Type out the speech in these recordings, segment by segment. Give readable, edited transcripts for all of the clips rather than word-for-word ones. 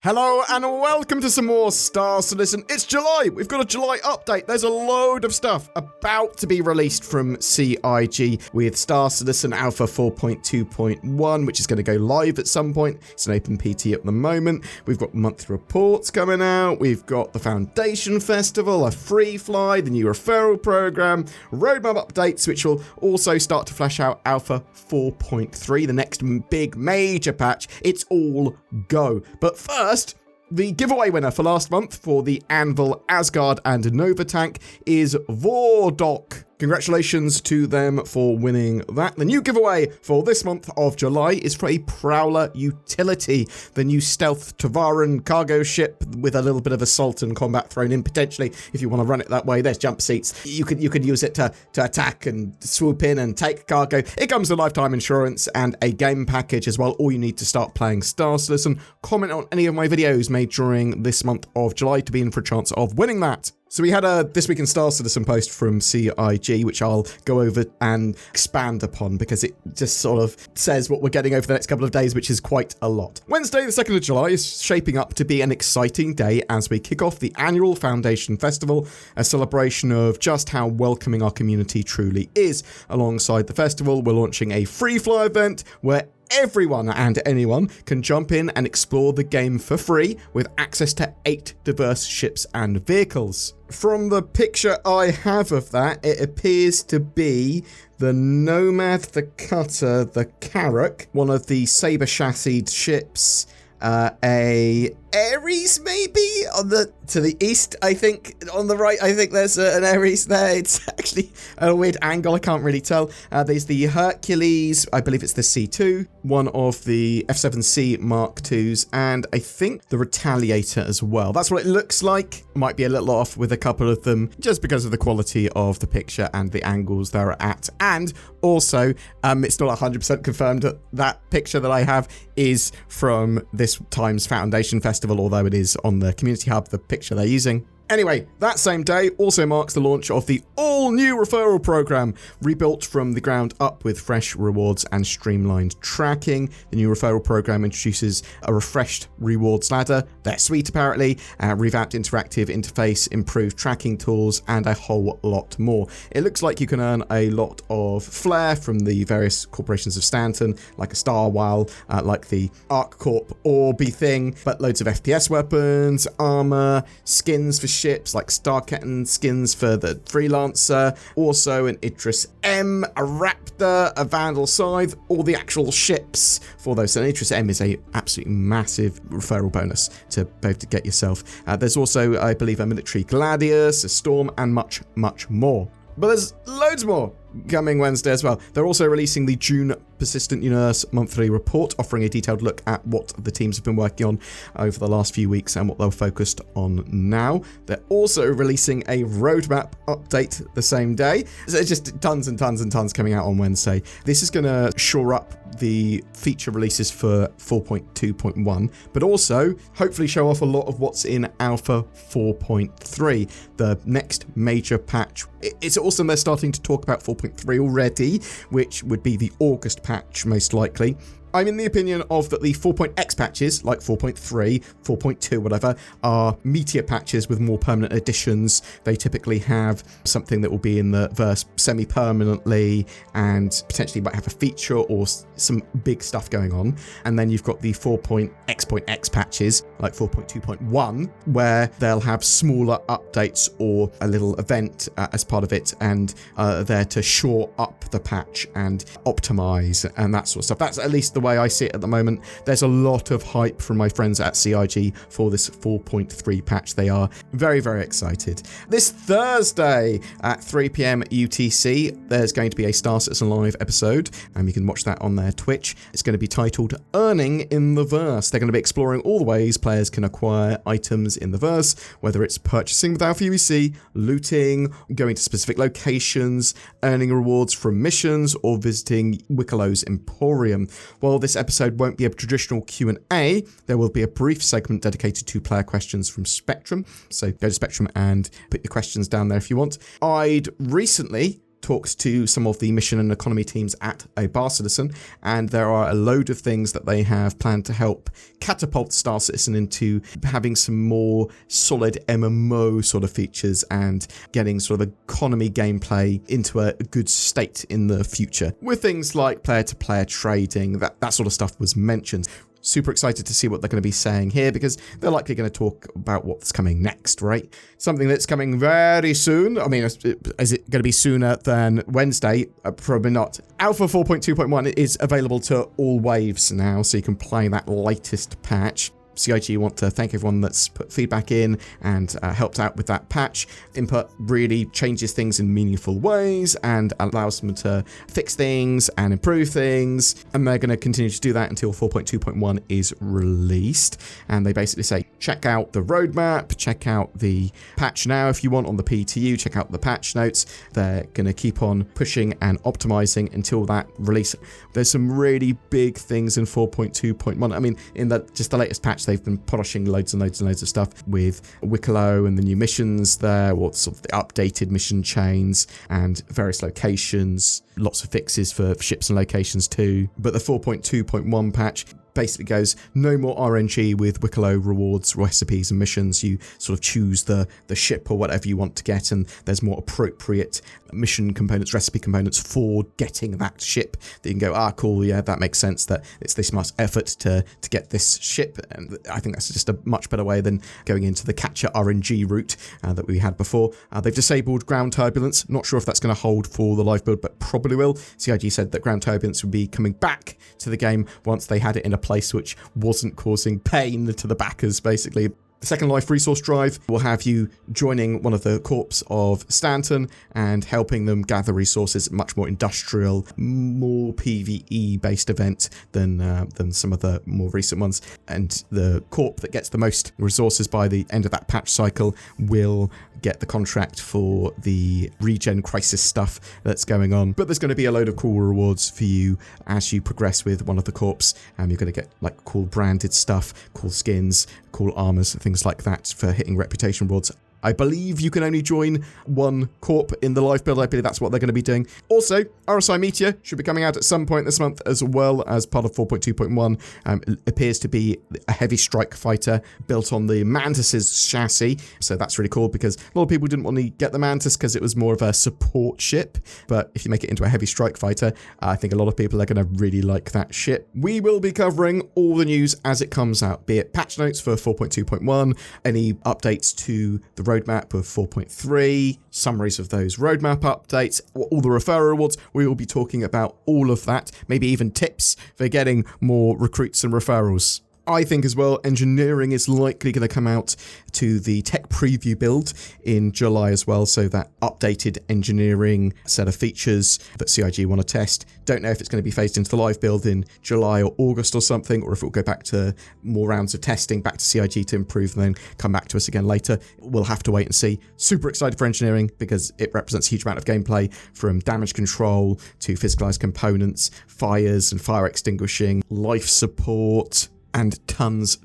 Hello and welcome to some more Star Citizen. It's July. We've got a July update. There's a load of stuff about to be released from CIG with Star Citizen Alpha 4.2.1, which is going to go live at some point. It's an open PT at the moment. We've got monthly reports coming out. We've got the Foundation Festival, a free fly, the new referral program, roadmap updates, which will also start to flesh out Alpha 4.3, the next big major patch. It's all go. But first, the giveaway winner for last month for the Anvil, Asgard, and Nova tank is Vordoc. Congratulations to them for winning that. The new giveaway for this month of July is for a Prowler utility, the new stealth Tavaran cargo ship with a little bit of assault and combat thrown in potentially. If you want to run it that way, there's jump seats. You could use it to attack and swoop in and take cargo. It comes with lifetime insurance and a game package as well. All you need to start playing Star Citizen. Comment on any of my videos made during this month of July to be in for a chance of winning that. So we had a This Week in Star Citizen post from CIG, which I'll go over and expand upon because it just sort of says what we're getting over the next couple of days, which is quite a lot. Wednesday, the 2nd of July is shaping up to be an exciting day as we kick off the annual Foundation Festival, a celebration of just how welcoming our community truly is. Alongside the festival, we're launching a free fly event where everyone and anyone can jump in and explore the game for free with access to 8 diverse ships and vehicles. From the picture I have of that, it appears to be the Nomad, the Cutter, the Carrack, one of the saber chassied ships, a Ares maybe to the east, I think. On the right, I think there's an Ares there. It's actually a weird angle, I can't really tell. There's the Hercules, I believe it's the C2, one of the F7C Mark IIs, and I think the Retaliator as well. That's what it looks like. Might be a little off with a couple of them just because of the quality of the picture and the angles they're at. And also, it's not 100% confirmed that that picture that I have is from this time's Foundation Festival, although it is on the community hub, the picture they're using. Anyway, that same day also marks the launch of the all-new referral program, rebuilt from the ground up with fresh rewards and streamlined tracking. The new referral program introduces a refreshed rewards ladder. They're sweet, apparently, revamped interactive interface, improved tracking tools, and a whole lot more. It looks like you can earn a lot of flair from the various corporations of Stanton, like a Star While, like the Arc Corp Orby thing, but loads of FPS weapons, armor, skins for ships like Starketten, skins for the Freelancer, also an Idris M, a Raptor, a Vandal Scythe, all the actual ships for those. So an Idris M is a absolutely massive referral bonus to both to get yourself. There's also, I believe, a Military Gladius, a Storm, and much, much more. But there's loads more coming Wednesday as well. They're also releasing the June Persistent Universe monthly report, offering a detailed look at what the teams have been working on over the last few weeks and what they're focused on now. They're also releasing a roadmap update the same day. So it's just tons and tons and tons coming out on Wednesday. This is going to shore up the feature releases for 4.2.1, but also hopefully show off a lot of what's in Alpha 4.3, the next major patch. It's awesome they're starting to talk about 4.3 already, which would be the August patch most likely. I'm in the opinion of that the 4.x patches, like 4.3, 4.2, whatever, are meatier patches with more permanent additions. They typically have something that will be in the verse semi-permanently and potentially might have a feature or some big stuff going on. And then you've got the 4.x patches, like 4.2.1, where they'll have smaller updates or a little event as part of it, and there to shore up the patch and optimize and that sort of stuff. That's at least the way I see it at the moment. There's a lot of hype from my friends at CIG for this 4.3 patch. They are very, very excited. This Thursday at 3 p.m. UTC, there's going to be a Star Citizen Live episode, and you can watch that on their Twitch. It's going to be titled Earning in the Verse. They're going to be exploring all the ways players can acquire items in the verse, whether it's purchasing with Alpha UEC, looting, going to specific locations, earning rewards from missions, or visiting Wickelow's Emporium. While this episode won't be a traditional Q&A, there will be a brief segment dedicated to player questions from Spectrum. So go to Spectrum and put your questions down there if you want. I'd recently talked to some of the mission and economy teams at a Star Citizen, and there are a load of things that they have planned to help catapult Star Citizen into having some more solid MMO sort of features and getting sort of economy gameplay into a good state in the future, with things like player-to-player trading. That sort of stuff was mentioned. Super excited to see what they're going to be saying here, because they're likely going to talk about what's coming next, right? Something that's coming very soon. I mean, is it going to be sooner than Wednesday? Probably not. Alpha 4.2.1 is available to all waves now, so you can play that latest patch. CIG want to thank everyone that's put feedback in and helped out with that patch. Input really changes things in meaningful ways and allows them to fix things and improve things, and they're going to continue to do that until 4.2.1 is released. And they basically say, check out the roadmap, check out the patch now if you want on the PTU, check out the patch notes. They're going to keep on pushing and optimizing until that release. There's some really big things in 4.2.1. I mean, in just the latest patch, they've been polishing loads and loads and loads of stuff with Wicklow and the new missions there, or sort of the updated mission chains and various locations. Lots of fixes for ships and locations too. But the 4.2.1 patch basically goes no more RNG with Wicklow rewards, recipes and missions. You sort of choose the ship or whatever you want to get, and there's more appropriate mission components, recipe components for getting that ship that you can go, cool, yeah, that makes sense that it's this much effort to get this ship. And I think that's just a much better way than going into the catcher RNG route that we had before. They've disabled ground turbulence. Not sure if that's going to hold for the live build, but probably will. CIG said that ground turbulence would be coming back to the game once they had it in a place which wasn't causing pain to the backers, basically. The Second Life resource drive will have you joining one of the corps of Stanton and helping them gather resources. Much more industrial, more PvE based event than some of the more recent ones. And the corp that gets the most resources by the end of that patch cycle will get the contract for the regen crisis stuff that's going on. But there's going to be a load of cool rewards for you as you progress with one of the corps. You're going to get like cool branded stuff, cool skins, cool armors, things like that for hitting reputation rewards. I believe you can only join one corp in the live build. I believe that's what they're going to be doing. Also, RSI Meteor should be coming out at some point this month as well as part of 4.2.1. It appears to be a heavy strike fighter built on the Mantis's chassis. So that's really cool because a lot of people didn't want to get the Mantis because it was more of a support ship. But if you make it into a heavy strike fighter, I think a lot of people are going to really like that ship. We will be covering all the news as it comes out, be it patch notes for 4.2.1, any updates to the roadmap of 4.3, summaries of those roadmap updates, all the referral rewards. We will be talking about all of that, maybe even tips for getting more recruits and referrals. I think as well, engineering is likely going to come out to the tech preview build in July as well. So that updated engineering set of features that CIG want to test. Don't know if it's going to be phased into the live build in July or August or something, or if it will go back to more rounds of testing, back to CIG to improve and then come back to us again later. We'll have to wait and see. Super excited for engineering because it represents a huge amount of gameplay, from damage control to physicalized components, fires and fire extinguishing, life support, and tons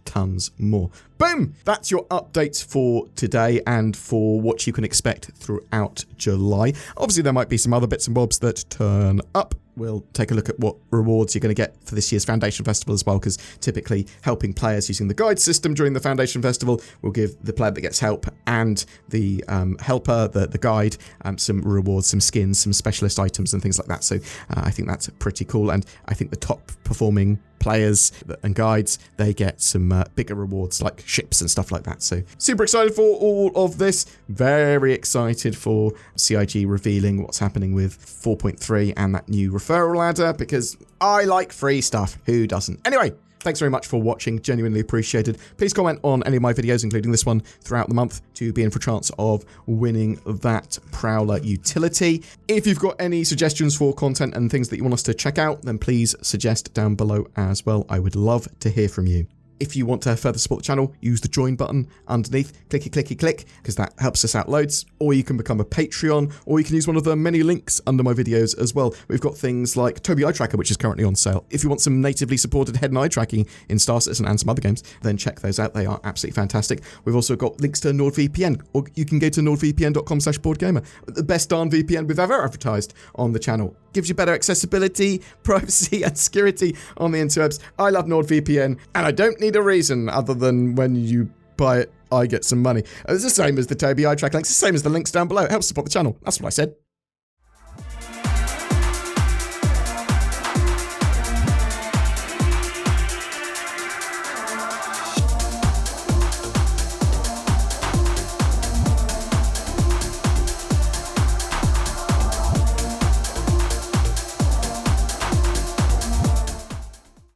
more. Boom! That's your updates for today and for what you can expect throughout July. Obviously, there might be some other bits and bobs that turn up. We'll take a look at what rewards you're going to get for this year's Foundation Festival as well, because typically helping players using the guide system during the Foundation Festival will give the player that gets help and the helper, the guide, some rewards, some skins, some specialist items and things like that. So I think that's pretty cool, and I think the top performing players and guides, they get some bigger rewards like ships and stuff like that. So super excited for all of this. Very excited for CIG revealing what's happening with 4.3 and that new referral ladder, because I like free stuff. Who doesn't? Anyway, thanks very much for watching. Genuinely appreciated. Please comment on any of my videos, including this one, throughout the month to be in for a chance of winning that Prowler utility. If you've got any suggestions for content and things that you want us to check out, then please suggest down below as well. I would love to hear from you. If you want to further support the channel, use the join button underneath. Clicky, clicky, click, because that helps us out loads. Or you can become a Patreon, or you can use one of the many links under my videos as well. We've got things like Tobii Eye Tracker, which is currently on sale. If you want some natively supported head and eye tracking in Star Citizen and some other games, then check those out. They are absolutely fantastic. We've also got links to NordVPN, or you can go to nordvpn.com/BoredGamer. The best darn VPN we've ever advertised on the channel. Gives you better accessibility, privacy, and security on the interwebs. I love NordVPN, and I don't need a reason other than when you buy it, I get some money. It's the same as the Tobii Eye Tracker links. It's the same as the links down below. It helps support the channel. That's what I said.